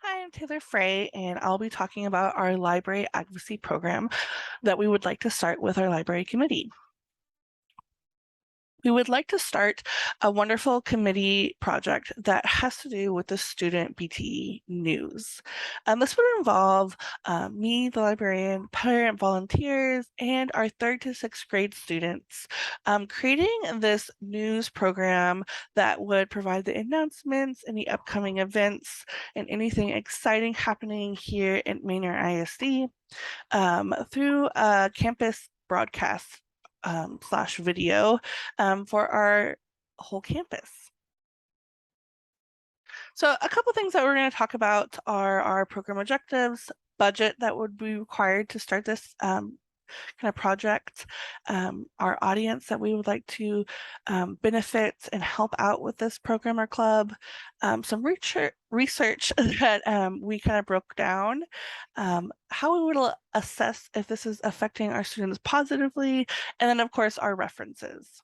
Hi, I'm Taylor Frey, and I'll be talking about our library advocacy program that we would like to start with our library committee. We would like to start a wonderful committee project that has to do with the student BTE news. This would involve me, the librarian, parent volunteers, and our third to sixth grade students creating this news program that would provide the announcements, any upcoming events, and anything exciting happening here in Maynard ISD through a campus broadcast slash video for our whole campus. So a couple things that we're going to talk about are our program objectives, budget that would be required to start this kind of project, our audience that we would like to benefit and help out with this program or club, some research that we kind of broke down, how we would assess if this is affecting our students positively, and then of course our references.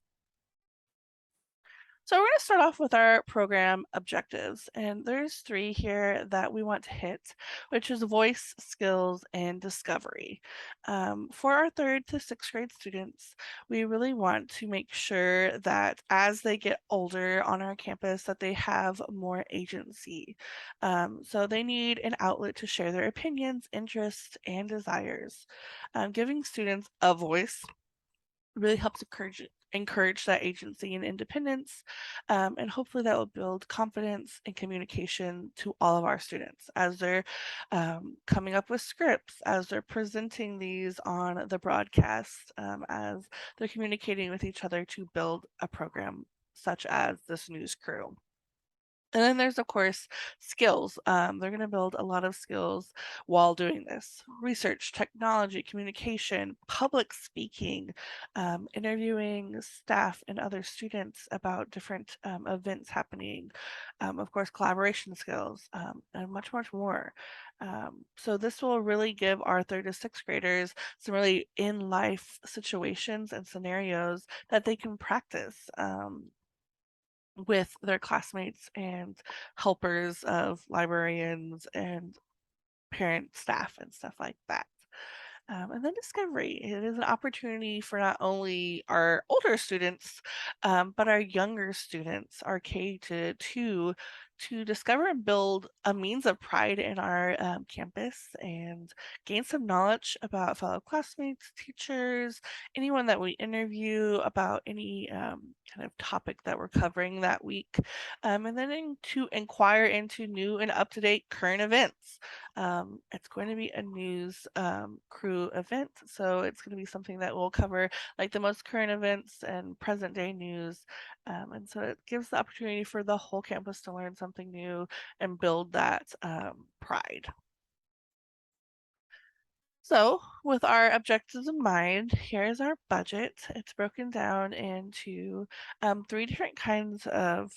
So we're going to start off with our program objectives, and there's three here that we want to hit, which is voice, skills, and discovery. For our third to sixth grade students, we really want to make sure that as they get older on our campus, that they have more agency. So they need an outlet to share their opinions, interests, and desires. Giving students a voice really helps encourage that agency and independence. And hopefully that will build confidence and communication to all of our students as they're coming up with scripts, as they're presenting these on the broadcast, as they're communicating with each other to build a program such as this news crew. And then there's, of course, skills. They're going to build a lot of skills while doing this research, technology, communication, public speaking, interviewing staff and other students about different events happening, of course, collaboration skills, and much, much more. So, this will really give our third to sixth graders some really in life situations and scenarios that they can practice. With their classmates and helpers of librarians and parent staff and stuff like that. And then discovery. It is an opportunity for not only our older students, but our younger students, our K to two, to discover and build a means of pride in our campus and gain some knowledge about fellow classmates, teachers, anyone that we interview about any kind of topic that we're covering that week, and then to inquire into new and up to date current events. It's going to be a news crew event, so it's going to be something that will cover like the most current events and present day news. And so it gives the opportunity for the whole campus to learn something new and build that pride. So, with our objectives in mind, here's our budget. It's broken down into three different kinds of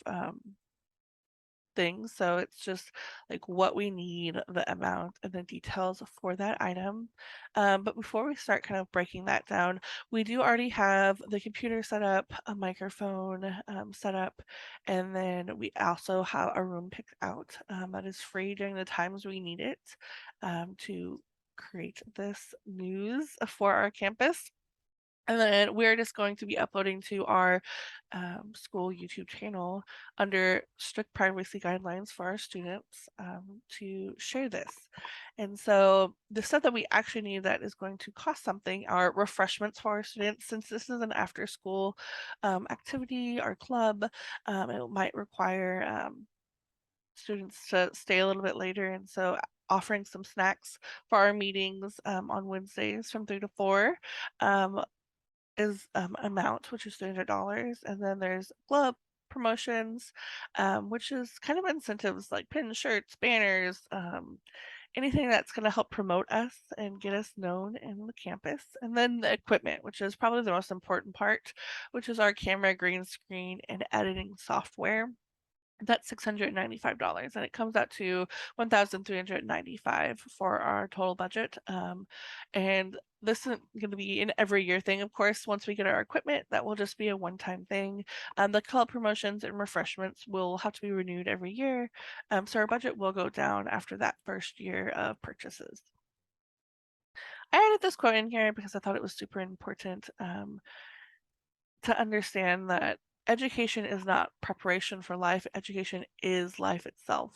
things. So it's just like what we need, the amount, and the details for that item. But before we start kind of breaking that down, we do already have the computer set up, a microphone set up, and then we also have a room picked out that is free during the times we need it to create this news for our campus. And then we're just going to be uploading to our school YouTube channel under strict privacy guidelines for our students to share this. And so the stuff that we actually need that is going to cost something are refreshments for our students. Since this is an after school activity or club, it might require students to stay a little bit later. And so offering some snacks for our meetings on Wednesdays from 3 to 4. Is, amount, which is $300, and then there's club promotions, which is kind of incentives like pins, shirts, banners, anything that's gonna help promote us and get us known in the campus, and then the equipment, which is probably the most important part, which is our camera, green screen, and editing software. That's $695, and it comes out to $1,395 for our total budget. And this isn't going to be an every year thing, of course. Once we get our equipment, that will just be a one-time thing. The club promotions and refreshments will have to be renewed every year, so our budget will go down after that first year of purchases. I added this quote in here because I thought it was super important. To understand that education is not preparation for life, education is life itself.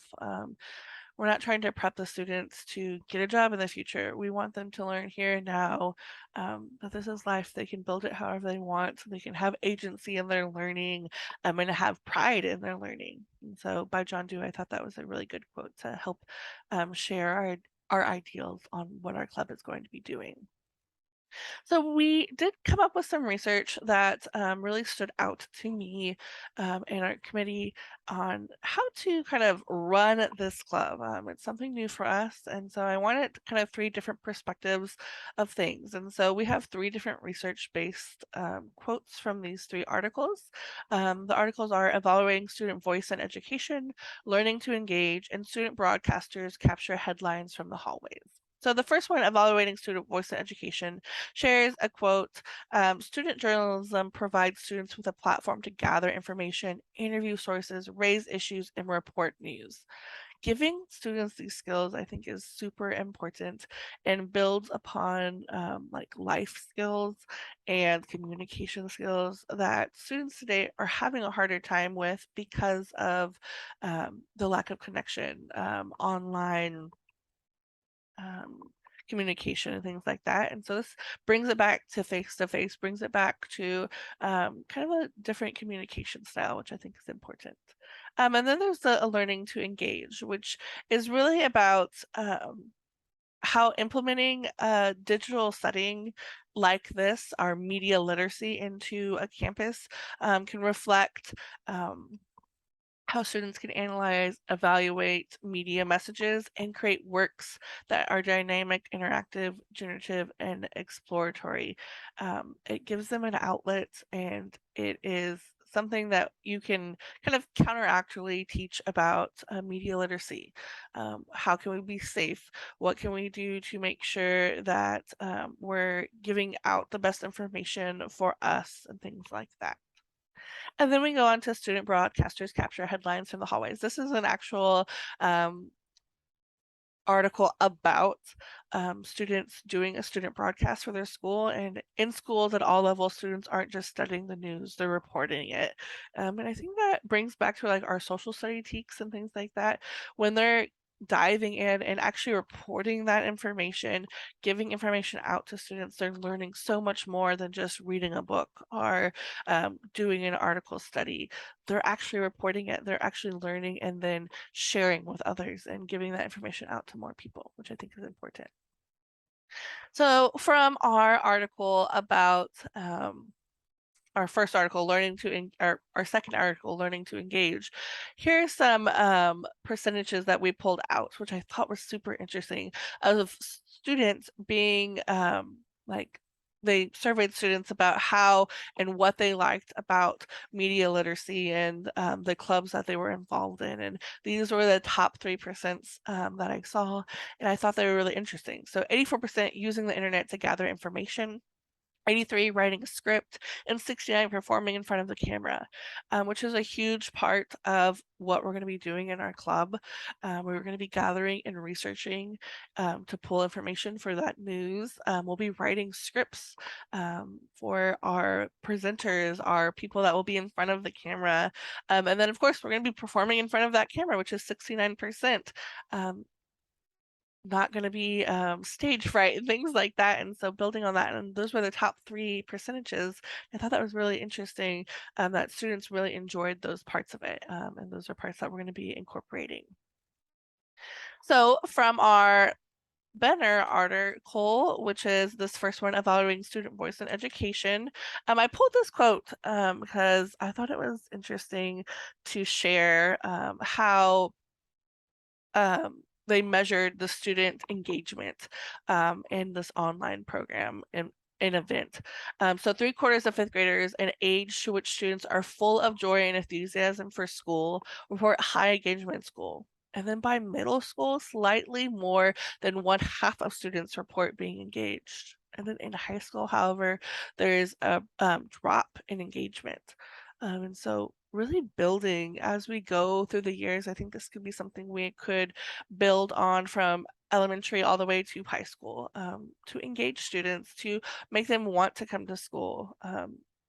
We're not trying to prep the students to get a job in the future. We want them to learn here and now that this is life. They can build it however they want. They can have agency in their learning and have pride in their learning. And so, by John Dewey, I thought that was a really good quote to help share our ideals on what our club is going to be doing. So we did come up with some research that really stood out to me and our committee on how to kind of run this club. It's something new for us, and so I wanted kind of three different perspectives of things. And so we have three different research-based quotes from these three articles. The articles are Evaluating Student Voice and Education, Learning to Engage, and Student Broadcasters Capture Headlines from the Hallways. So the first one, Evaluating Student Voice and Education, shares a quote. Student journalism provides students with a platform to gather information, interview sources, raise issues, and report news. Giving students these skills, I think, is super important and builds upon like life skills and communication skills that students today are having a harder time with because of the lack of connection, online um, communication and things like that. And so this brings it back to face, brings it back to kind of a different communication style, which I think is important. And then there's a learning to engage, which is really about how implementing a digital setting like this, our media literacy into a campus, can reflect how students can analyze, evaluate media messages, and create works that are dynamic, interactive, generative, and exploratory. It gives them an outlet, and it is something that you can kind of counteractually teach about media literacy. How can we be safe? What can we do to make sure that we're giving out the best information for us and things like that? And then we go on to student broadcasters capture headlines from the hallways. This is an actual article about students doing a student broadcast for their school. And in schools at all levels, students aren't just studying the news, they're reporting it. And I think that brings back to like our social study teaks and things like that. When they're diving in and actually reporting that information, giving information out to students, they're learning so much more than just reading a book or doing an article study. They're actually reporting it, they're actually learning and then sharing with others and giving that information out to more people, which I think is important. So from our article about our first article, learning to our second article, learning to engage, here's some percentages that we pulled out, which I thought were super interesting, of students being like they surveyed students about how and what they liked about media literacy and the clubs that they were involved in. And these were the top 3% that I saw, and I thought they were really interesting. So 84% using the internet to gather information, 83 writing a script, and 69 performing in front of the camera, which is a huge part of what we're going to be doing in our club. We're going to be gathering and researching to pull information for that news. We'll be writing scripts for our presenters, our people that will be in front of the camera. And then, of course, we're going to be performing in front of that camera, which is 69%. Not gonna be, stage fright and things like that, and so building on that, and those were the top 3 percentages. I thought that was really interesting, that students really enjoyed those parts of it, and those are parts that we're gonna be incorporating. So from our Benner article, which is this first one, Evaluating Student Voice in Education, I pulled this quote, because I thought it was interesting to share, how they measured the student engagement in this online program. And an event. So 3/4 of fifth graders, an age to which students are full of joy and enthusiasm for school, report high engagement in school. And then by middle school, slightly more than one half of students report being engaged. And then in high school, however, there is a drop in engagement. And so really building as we go through the years, I think this could be something we could build on from elementary all the way to high school, to engage students, to make them want to come to school.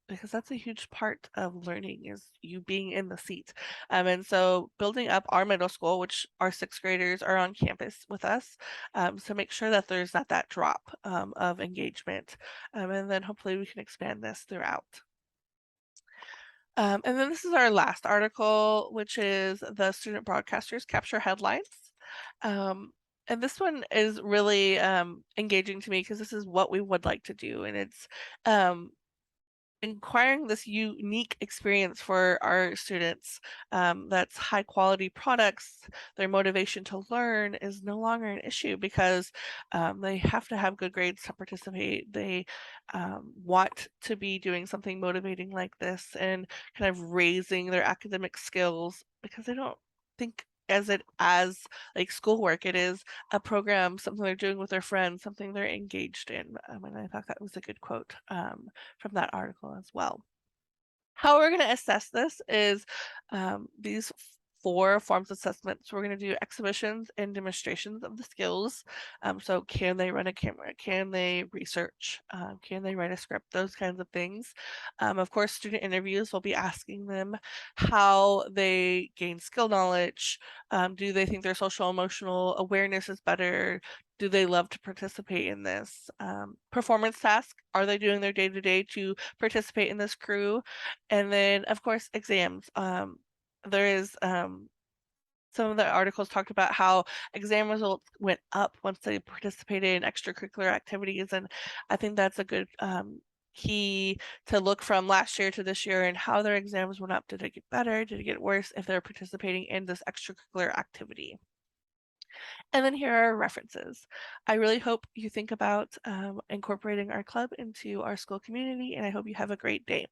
Because that's a huge part of learning is you being in the seat. And so building up our middle school, which our sixth graders are on campus with us, so make sure that there's not that drop of engagement. And then hopefully we can expand this throughout. And then this is our last article, which is the student broadcasters capture headlines. Um, and this one is really engaging to me because this is what we would like to do. And it's um, acquiring this unique experience for our students, that's high quality products. Their motivation to learn is no longer an issue because they have to have good grades to participate. They want to be doing something motivating like this and kind of raising their academic skills because they don't think as like schoolwork. It is a program, something they're doing with their friends, something they're engaged in. And I thought that was a good quote from that article as well. How we're going to assess this is these four forms of assessments. We're going to do exhibitions and demonstrations of the skills. So can they run a camera? Can they research? Can they write a script? Those kinds of things. Of course, student interviews will be asking them how they gain skill knowledge. Do they think their social emotional awareness is better? Do they love to participate in this? Performance task, are they doing their day-to-day to participate in this crew? And then, of course, exams. There is some of the articles talked about how exam results went up once they participated in extracurricular activities, and I think that's a good key to look from last year to this year and how their exams went up. Did it get better? Did it get worse if they're participating in this extracurricular activity? And then here are references. I really hope you think about incorporating our club into our school community, and I hope you have a great day.